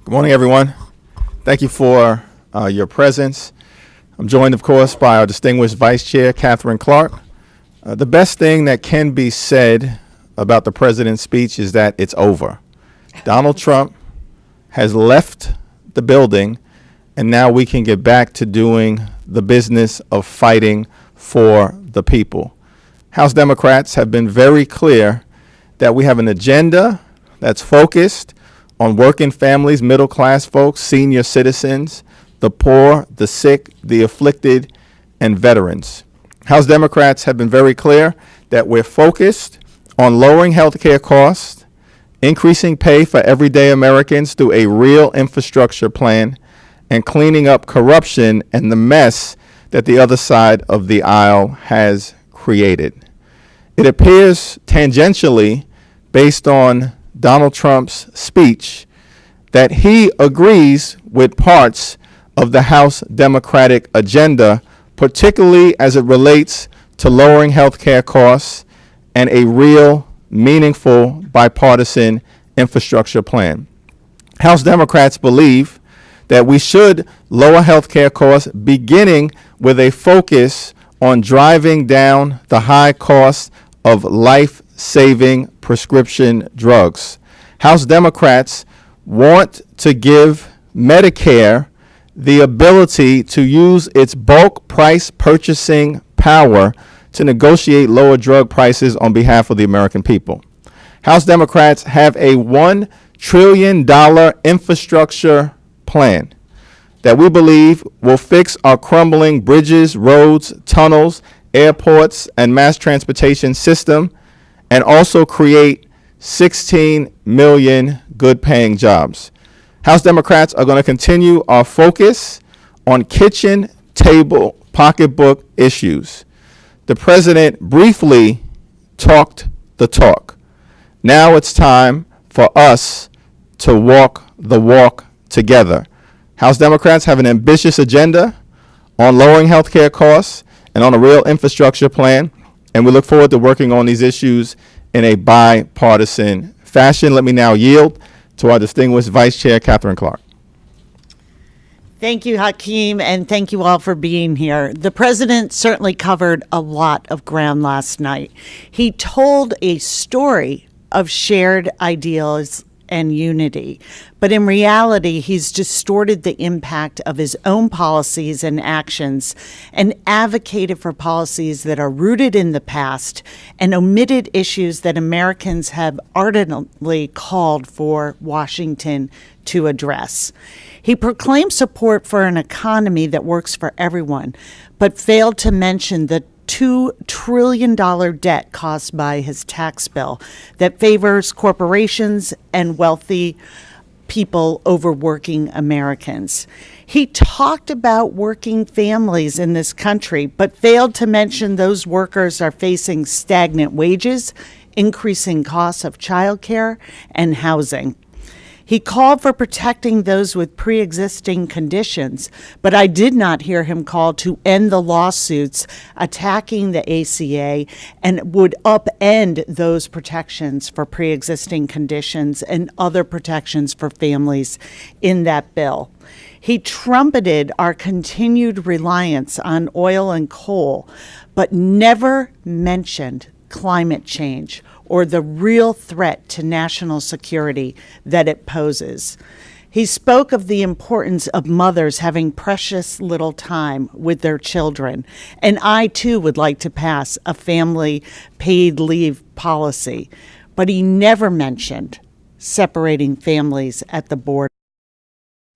Good morning, everyone. Thank you for your presence. I'm joined, of course, by our distinguished Vice Chair, Katherine Clark. The best thing that can be said about the president's speech is that it's over. Donald Trump has left the building, and now we can get back to doing the business of fighting for the people. House Democrats have been very clear that we have an agenda that's focused on working families, middle-class folks, senior citizens, the poor, the sick, the afflicted, and veterans. House Democrats have been very clear that we're focused on lowering health care costs, increasing pay for everyday Americans through a real infrastructure plan, and cleaning up corruption and the mess that the other side of the aisle has created. It appears tangentially, based on Donald Trump's speech, that he agrees with parts of the House Democratic agenda, particularly as it relates to lowering health care costs and a real, meaningful, bipartisan infrastructure plan. House Democrats believe that we should lower health care costs, beginning with a focus on driving down the high cost of life-saving prescription drugs. House Democrats want to give Medicare the ability to use its bulk price purchasing power to negotiate lower drug prices on behalf of the American people. House Democrats have a $1 trillion infrastructure plan that we believe will fix our crumbling bridges, roads, tunnels, airports, and mass transportation system, and also create 16 million good-paying jobs. House Democrats are going to continue our focus on kitchen table pocketbook issues. The president briefly talked the talk. Now it's time for us to walk the walk together. House Democrats have an ambitious agenda on lowering health care costs and on a real infrastructure plan, and we look forward to working on these issues in a bipartisan fashion. Let me now yield to our distinguished Vice Chair, Katherine Clark. Thank you, Hakeem, and thank you all for being here. The president certainly covered a lot of ground last night. He told a story of shared ideals and unity, but in reality, he's distorted the impact of his own policies and actions and advocated for policies that are rooted in the past and omitted issues that Americans have ardently called for Washington to address. He proclaimed support for an economy that works for everyone, but failed to mention the $2 trillion debt caused by his tax bill that favors corporations and wealthy people over working Americans. He talked about working families in this country, but failed to mention those workers are facing stagnant wages, increasing costs of childcare, and housing. He called for protecting those with pre-existing conditions, but I did not hear him call to end the lawsuits attacking the ACA and would upend those protections for pre-existing conditions and other protections for families in that bill. He trumpeted our continued reliance on oil and coal, but never mentioned climate change or the real threat to national security that it poses. He spoke of the importance of mothers having precious little time with their children, and I too would like to pass a family paid leave policy, but he never mentioned separating families at the border.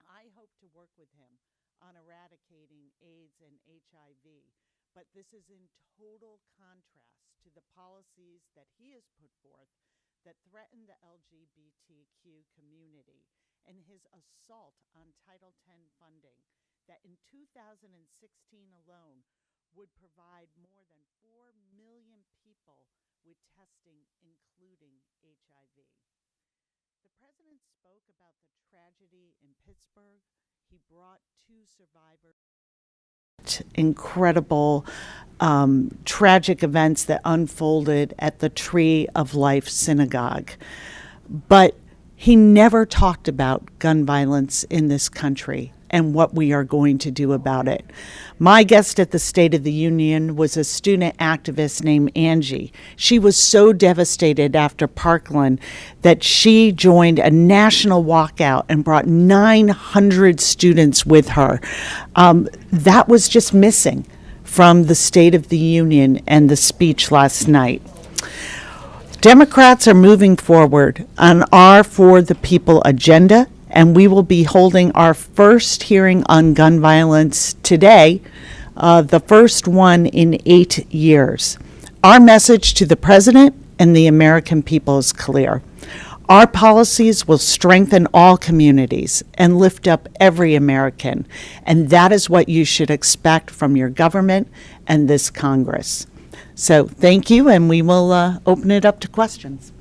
I hope to work with him on eradicating AIDS and HIV, but this is in total contrast to the policies that he has put forth that threaten the LGBTQ community and his assault on Title X funding that in 2016 alone would provide more than 4 million people with testing, including HIV. The president spoke about the tragedy in Pittsburgh. He brought two survivors. Incredible, tragic events that unfolded at the Tree of Life Synagogue. But he never talked about gun violence in this country and what we are going to do about it. My guest at the State of the Union was a student activist named Angie. She was so devastated after Parkland that she joined a national walkout and brought 900 students with her. That was just missing from the State of the Union and the speech last night. Democrats are moving forward on our For the People agenda, and we will be holding our first hearing on gun violence today, the first one in 8 years. Our message to the president and the American people is clear. Our policies will strengthen all communities and lift up every American, and that is what you should expect from your government and this Congress. So thank you, and we will open it up to questions.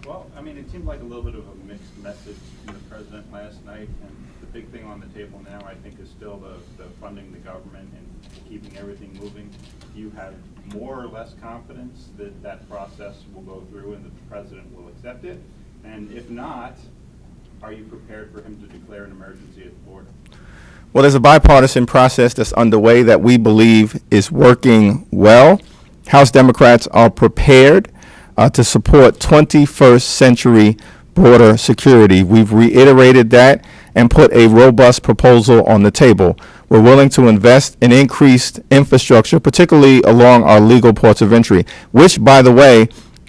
Well, I mean, it seemed like a little bit of a mixed message from the president last night, and the big thing on the table now, I think, is still the funding the government and keeping everything moving. Do you have more or less confidence that that process will go through and that the president will accept it? And if not, are you prepared for him to declare an emergency at the border? Well, there's a bipartisan process that's underway that we believe is working well. House Democrats are prepared to support 21st century border security. We've reiterated that and put a robust proposal on the table. We're willing to invest in increased infrastructure, particularly along our legal ports of entry, which, by the way,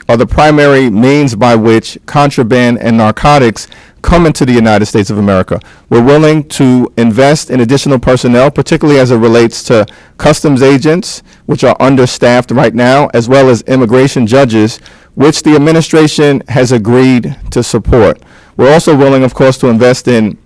are the primary means by which contraband and narcotics come into the United States of America. We're willing to invest in additional personnel, particularly as it relates to customs agents, which are understaffed right now, as well as immigration judges, which the administration has agreed to support. We're also willing, of course, to invest in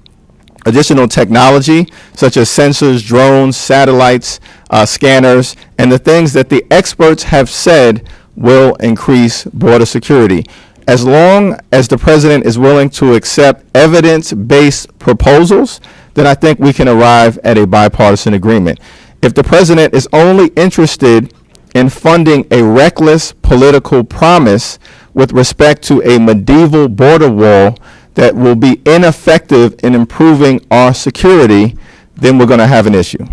additional technology, such as sensors, drones, satellites, scanners, and the things that the experts have said will increase border security. As long as the president is willing to accept evidence-based proposals, then I think we can arrive at a bipartisan agreement. If the president is only interested in funding a reckless political promise with respect to a medieval border wall that will be ineffective in improving our security, then we're going to have an issue.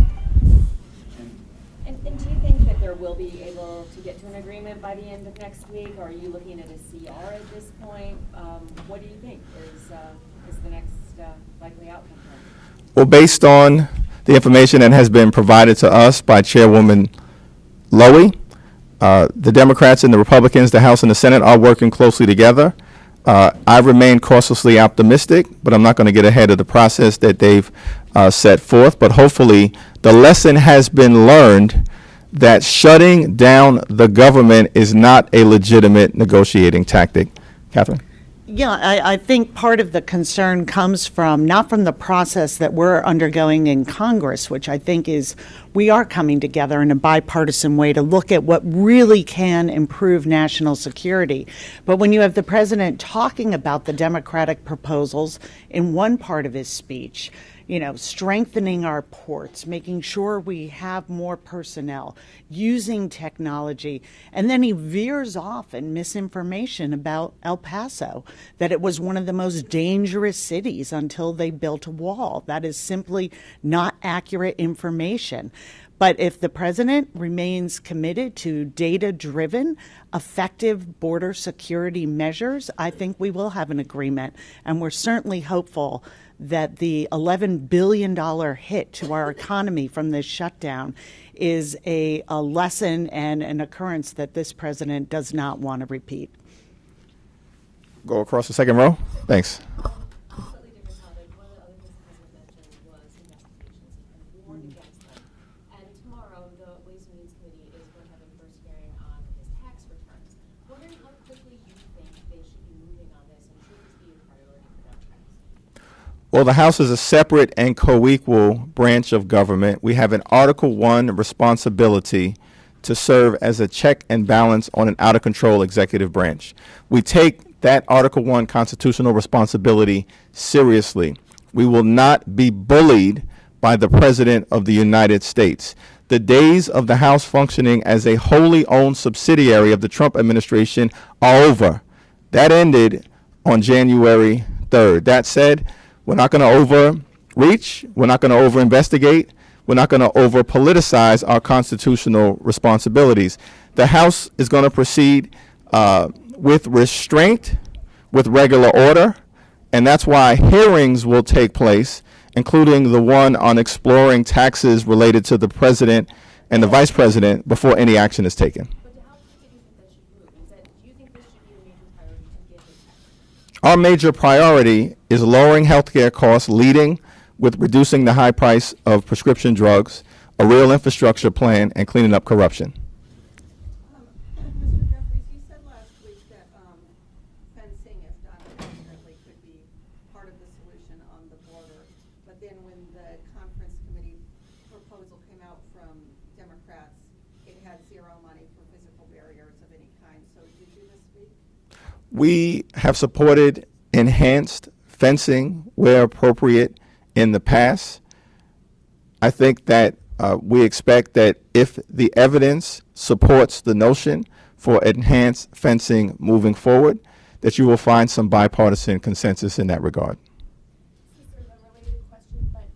And do you think that there will be able to get to an agreement by the end of next week? Or are you looking at a CR at this point? What do you think is the next likely outcome here? Well, based on the information that has been provided to us by Chairwoman Lowy, the Democrats and the Republicans, the House and the Senate, are working closely together. I remain cautiously optimistic, but I'm not going to get ahead of the process that they've set forth. But hopefully the lesson has been learned that shutting down the government is not a legitimate negotiating tactic. Catherine? Yeah, I think part of the concern comes from, not from the process that we're undergoing in Congress, which I think is, we are coming together in a bipartisan way to look at what really can improve national security. But when you have the president talking about the Democratic proposals in one part of his speech, you know, strengthening our ports, making sure we have more personnel, using technology, and then he veers off in misinformation about El Paso, that it was one of the most dangerous cities until they built a wall. That is simply not accurate information. But if the president remains committed to data-driven, effective border security measures, I think we will have an agreement. And we're certainly hopeful that the $11 billion hit to our economy from this shutdown is a lesson and an occurrence that this president does not want to repeat. Go across the second row. Thanks. Slightly different topic. One of the other things the president mentioned was investigations and warned against them. And tomorrow, the Ways and Means Committee is going to have a first hearing on his tax returns. Wondering how quickly you think they should be moving on this, and should this be a priority for Democrats? Well, the House is a separate and co-equal branch of government. We have an Article I responsibility to serve as a check and balance on an out-of-control executive branch. We take that Article I constitutional responsibility seriously. We will not be bullied by the President of the United States. The days of the House functioning as a wholly owned subsidiary of the Trump administration are over. That ended on January 3rd. That said, we're not going to overreach. We're not going to over-investigate. We're not going to over-politicize our constitutional responsibilities. The House is going to proceed with restraint, with regular order, and that's why hearings will take place, including the one on exploring taxes related to the president and the vice president before any action is taken. But how quickly do you think that should move? Do you think this should be a major priority to get this happening? Our major priority is lowering healthcare costs, leading with reducing the high price of prescription drugs, a real infrastructure plan, and cleaning up corruption. Mr. Jeffries, you said last week that fencing, if done appropriately, could be part of the solution on the border. But then when the conference committee proposal came out from Democrats, it had zero money for physical barriers of any kind. So did you this week? We have supported enhanced fencing where appropriate in the past. I think that we expect that if the evidence supports the notion for enhanced fencing moving forward, that you will find some bipartisan consensus in that regard. This is sort of a related question, but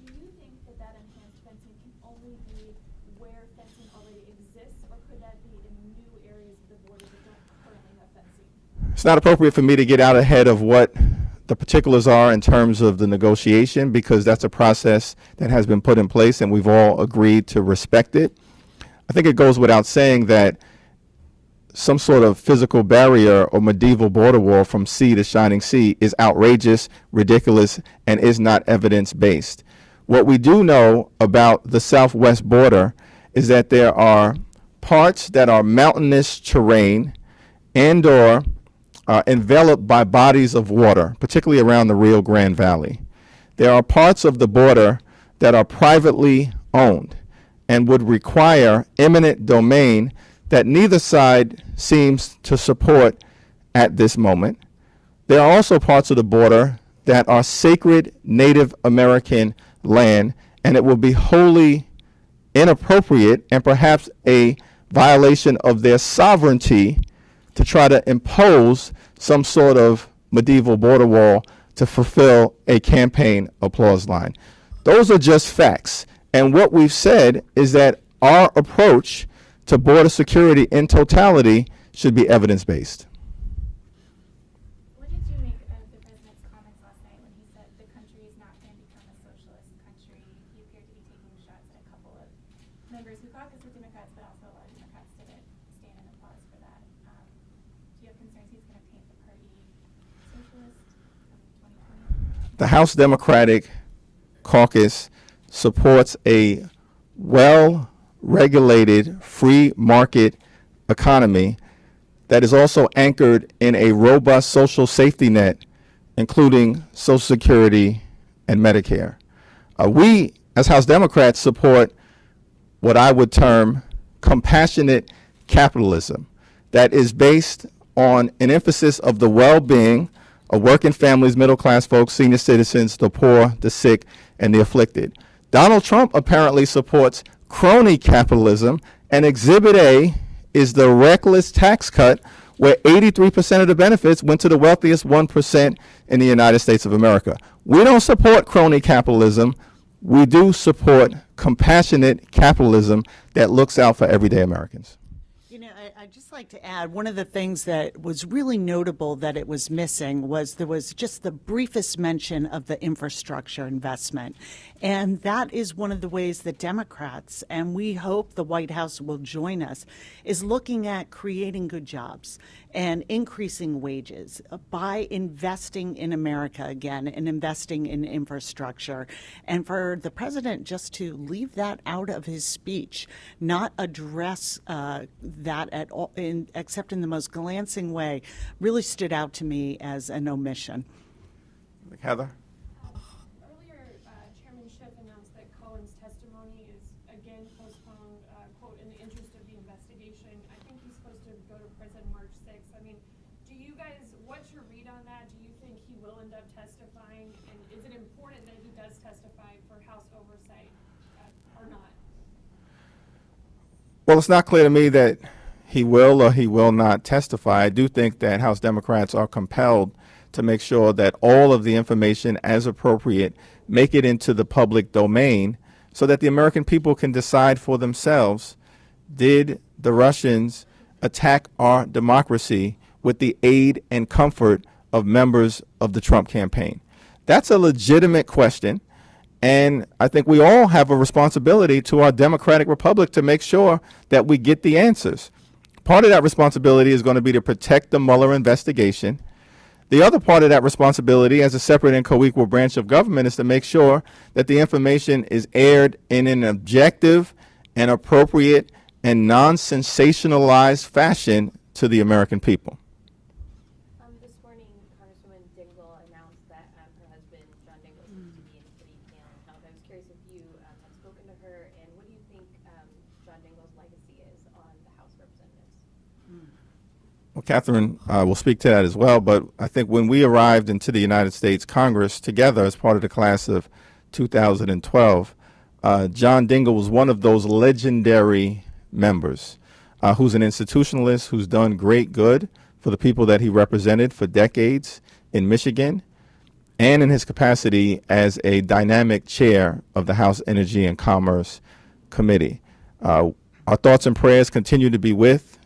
do you think that that enhanced fencing can only be where fencing already exists, or could that be in new areas of the border that don't currently have fencing? It's not appropriate for me to get out ahead of what the particulars are in terms of the negotiation, because that's a process that has been put in place and we've all agreed to respect it. I think it goes without saying that some sort of physical barrier or medieval border wall from sea to shining sea is outrageous, ridiculous, and is not evidence-based. What we do know about the southwest border is that there are parts that are mountainous terrain and or enveloped by bodies of water, particularly around the Rio Grande Valley. There are parts of the border that are privately owned and would require eminent domain that neither side seems to support at this moment. There are also parts of the border that are sacred Native American land, and it will be wholly inappropriate and perhaps a violation of their sovereignty to try to impose some sort of medieval border wall to fulfill a campaign applause line. Those are just facts. And what we've said is that our approach to border security in totality should be evidence-based. What did you make of the president's comments last night when he said the country is not going to become a socialist country? He appeared to be taking shots at a couple of members who caucus with Democrats, but also a lot of Democrats didn't stand in applause for that. Do you have concerns he's going to paint the party socialist in 2020? The House Democratic Caucus supports a well-regulated free market economy that is also anchored in a robust social safety net, including Social Security and Medicare. We, as House Democrats, support what I would term compassionate capitalism that is based on an emphasis of the well-being of working families, middle-class folks, senior citizens, the poor, the sick, and the afflicted. Donald Trump apparently supports crony capitalism, and Exhibit A is the reckless tax cut where 83% of the benefits went to the wealthiest 1% in the United States of America. We don't support crony capitalism. We do support compassionate capitalism that looks out for everyday Americans. You know, I'd just like to add, one of the things that was really notable that it was missing was there was just the briefest mention of the infrastructure investment. And that is one of the ways that Democrats, and we hope the White House will join us, is looking at creating good jobs and increasing wages by investing in America again and investing in infrastructure. And for the president just to leave that out of his speech, not address that at all, except in the most glancing way, really stood out to me as an omission. Heather? Earlier, Chairman Schiff announced that Cohen's testimony is again postponed, quote, in the interest of the investigation. I think he's supposed to go to prison March 6th. I mean, do you guys, what's your read on that? Do you think he will end up testifying? And is it important that he does testify for House oversight or not? Well, it's not clear to me that he will or he will not testify, I do think that House Democrats are compelled to make sure that all of the information, as appropriate, make it into the public domain so that the American people can decide for themselves, did the Russians attack our democracy with the aid and comfort of members of the Trump campaign? That's a legitimate question, and I think we all have a responsibility to our democratic republic to make sure that we get the answers. Part of that responsibility is going to be to protect the Mueller investigation. The other part of that responsibility as a separate and co-equal branch of government is to make sure that the information is aired in an objective and appropriate and non-sensationalized fashion to the American people. This morning, Congresswoman Dingell announced that her husband, John Dingell, is to be in city jail in health. I was curious if you have spoken to her, and what do you think John Dingell's legacy is on the House of Representatives? Well, Catherine will speak to that as well, but I think when we arrived into the United States Congress together as part of the class of 2012, John Dingell was one of those legendary members who's an institutionalist who's done great good for the people that he represented for decades in Michigan, and in his capacity as a dynamic chair of the House Energy and Commerce Committee. Our thoughts and prayers continue to be with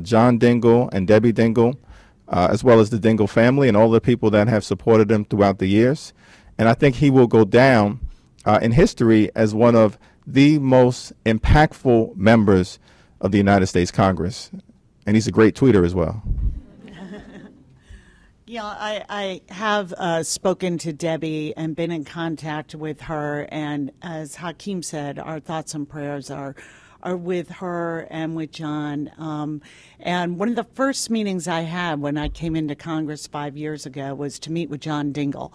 John Dingell and Debbie Dingell, as well as the Dingell family and all the people that have supported him throughout the years. And I think he will go down in history as one of the most impactful members of the United States Congress. And he's a great tweeter as well. Yeah, I have spoken to Debbie and been in contact with her. And as Hakeem said, our thoughts and prayers are with her and with John. And one of the first meetings I had when I came into Congress 5 years ago was to meet with John Dingell,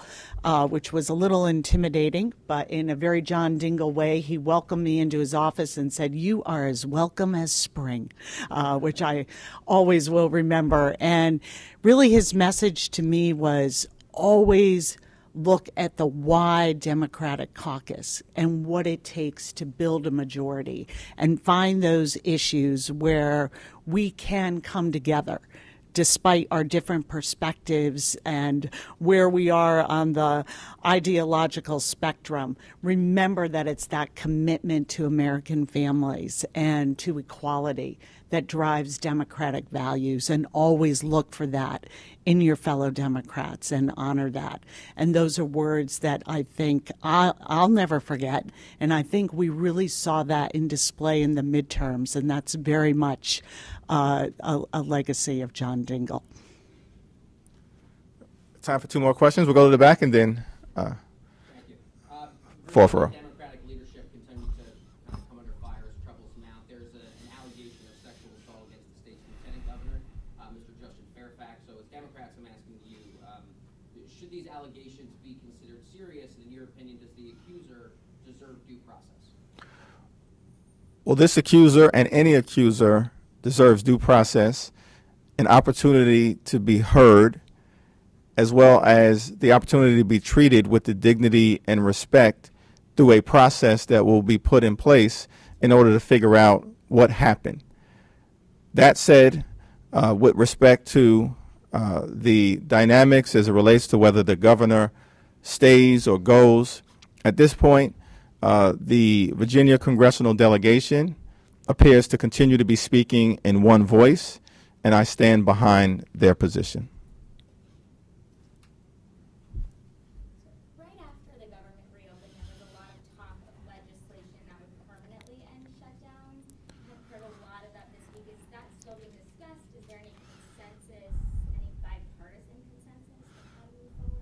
which was a little intimidating, but in a very John Dingell way, he welcomed me into his office and said, "You are as welcome as spring," which I always will remember. And really his message to me was always look at the wide Democratic caucus and what it takes to build a majority and find those issues where we can come together despite our different perspectives and where we are on the ideological spectrum. Remember that it's that commitment to American families and to equality that drives democratic values, and always look for that in your fellow Democrats and honor that. And those are words that I think I'll never forget. And I think we really saw that in display in the midterms, and that's very much a legacy of John Dingell. Time for two more questions. We'll go to the back and then Thank you. fourth row. Democratic leadership continues to come under fire as troubles mount. There's an allegation of sexual assault against the state's lieutenant governor, Mr. Justin Fairfax. So as Democrats, I'm asking you, should these allegations be considered serious? And in your opinion, does the accuser deserve due process? Well, this accuser and any accuser deserves due process, an opportunity to be heard, as well as the opportunity to be treated with the dignity and respect through a process that will be put in place in order to figure out what happened. That said, with respect to the dynamics as it relates to whether the governor stays or goes, at this point, the Virginia congressional delegation appears to continue to be speaking in one voice, and I stand behind their position. Right after the government reopened, there was a lot of talk of legislation that would permanently end shutdowns. We've heard a lot of that this week. Is that still being discussed? Is there any consensus, any bipartisan consensus on how to move forward?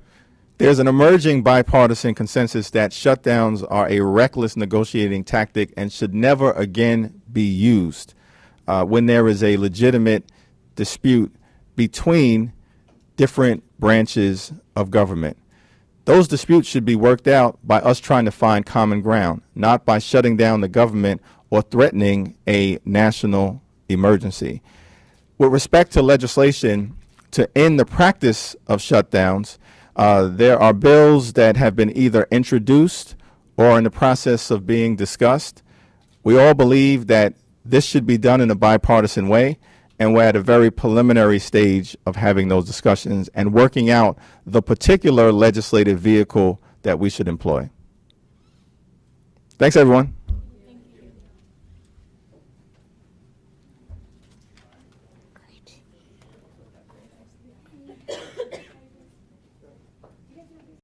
There's an emerging bipartisan consensus that shutdowns are a reckless negotiating tactic and should never again be used when there is a legitimate dispute between different branches of government. Those disputes should be worked out by us trying to find common ground, not by shutting down the government or threatening a national emergency. With respect to legislation to end the practice of shutdowns, there are bills that have been either introduced or in the process of being discussed. We all believe that this should be done in a bipartisan way, and we're at a very preliminary stage of having those discussions and working out the particular legislative vehicle that we should employ. Thanks, everyone.